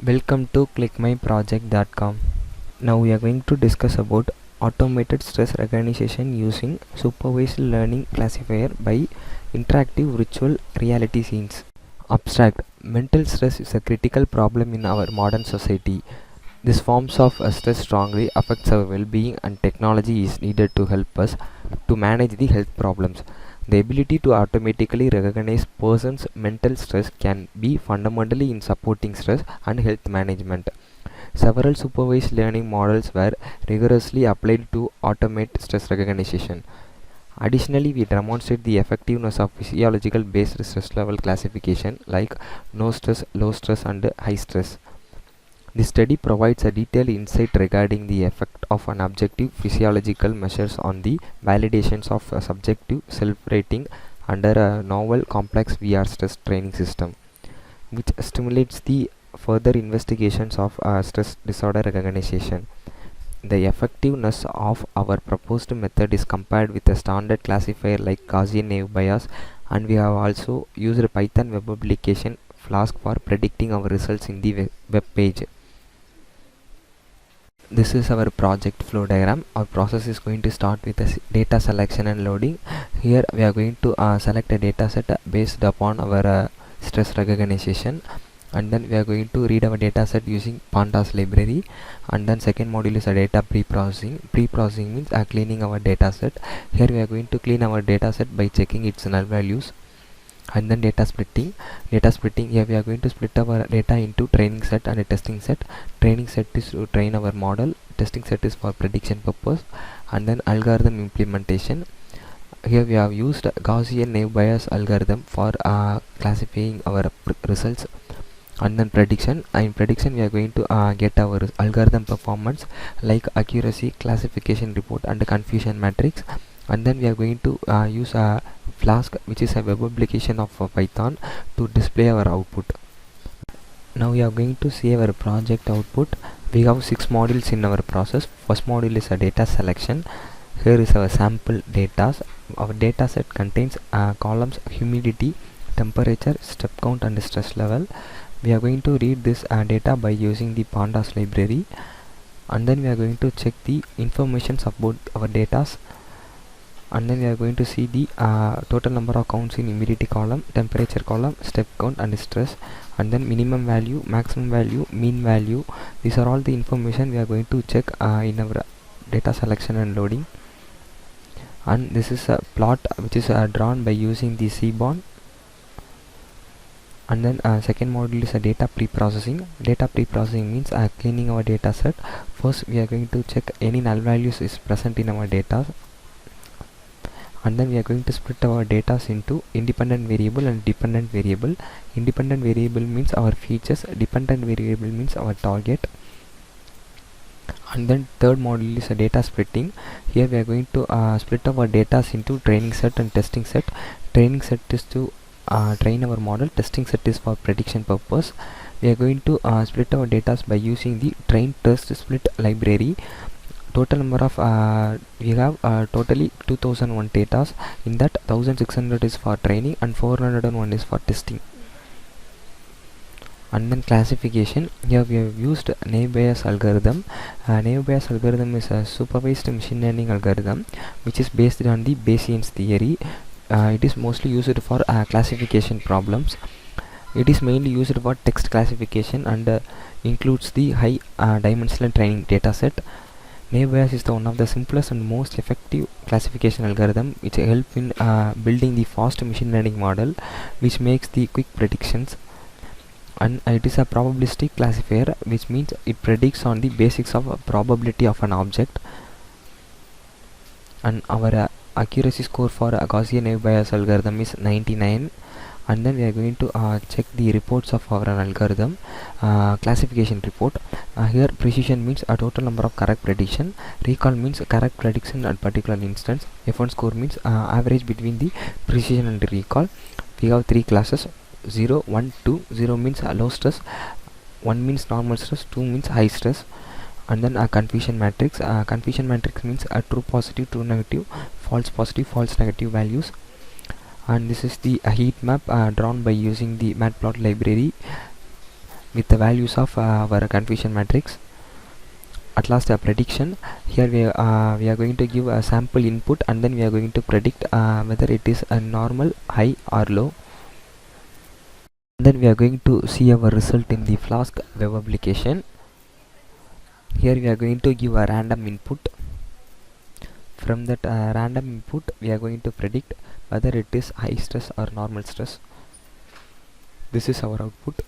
Welcome to ClickMyProject.com. Now we are going to discuss about automated stress recognition using supervised learning classifier by interactive virtual reality scenes. Abstract: mental stress is a critical problem in our modern society. This forms of stress strongly affects our well-being, and technology is needed to help us to manage the health problems. The ability to automatically recognize person's mental stress can be fundamentally in supporting stress and health management. Several supervised learning models were rigorously applied to automate stress recognition. Additionally, we demonstrate the effectiveness of physiological based stress level classification like no stress, low stress, and high stress. The study provides a detailed insight regarding the effect of an objective physiological measures on the validations of a subjective self-rating under a novel complex VR stress training system, which stimulates the further investigations of stress disorder recognition. The effectiveness of our proposed method is compared with a standard classifier like Gaussian Naive Bayes, and we have also used Python web application Flask for predicting our results in the web page. This is our project flow diagram. Our process is going to start with a data selection and loading. Here we are going to select a data set based upon our stress recognition, and then we are going to read our data set using pandas library. And then second module is a data pre-processing means cleaning our data set. Here we are going to clean our data set by checking its null values. And then data splitting. Here we are going to split our data into training set and a testing set. Training set is to train our model, testing set is for prediction purpose. And then algorithm implementation. Here we have used Gaussian Naive Bayes algorithm for classifying our results. And then prediction. In prediction we are going to get our algorithm performance like accuracy, classification report, and confusion matrix. And then we are going to use a Flask, which is a web application of Python, to display our output. Now we are going to see our project output. We have 6 modules in our process. First module is a data selection. Here is our sample data. Our data set contains columns humidity, temperature, step count, and stress level. We are going to read this data by using the pandas library, and then we are going to check the informations about our data. And then we are going to see the total number of counts in humidity column, temperature column, step count, and stress, and then minimum value, maximum value, mean value. These are all the information we are going to check in our data selection and loading. And this is a plot which is drawn by using the Seaborn. And then second module is a data pre-processing. Data pre-processing means cleaning our data set. First we are going to check any null values is present in our data, and then we are going to split our data into independent variable and dependent variable. Independent variable means our features, dependent variable means our target. And then third module is a data splitting. Here we are going to split our data into training set and testing set. Training set is to train our model, testing set is for prediction purpose. We are going to split our data by using the train test split library. Total number of we have totally 2001 data. In that 1600 is for training and 401 is for testing. And then classification. Here we have used Naive Bayes algorithm. Naive Bayes algorithm is a supervised machine learning algorithm which is based on the Bayesian theory. It is mostly used for classification problems. It is mainly used for text classification and includes the high dimensional training data set. Naive Bayes is one of the simplest and most effective classification algorithm which help in building the fast machine learning model which makes the quick predictions. And it is a probabilistic classifier, which means it predicts on the basics of probability of an object. And our accuracy score for Gaussian Naive Bayes algorithm is 99. And then we are going to check the reports of our algorithm. Classification report. Here precision means a total number of correct prediction. Recall means correct prediction at particular instance. F1 score means average between the precision and the recall. We have 3 classes: 0, 1, 2. 0 means low stress, 1 means normal stress, 2 means high stress. And then a confusion matrix. Confusion matrix means a true positive, true negative, false positive, false negative values. And this is the heat map drawn by using the matplot library. with the values of our confusion matrix. At last, a prediction. Here we are going to give a sample input, and then we are going to predict whether it is a normal, high or low. Then we are going to see our result in the Flask web application. Here we are going to give a random input. From that random input, we are going to predict whether it is high stress or normal stress. This is our output.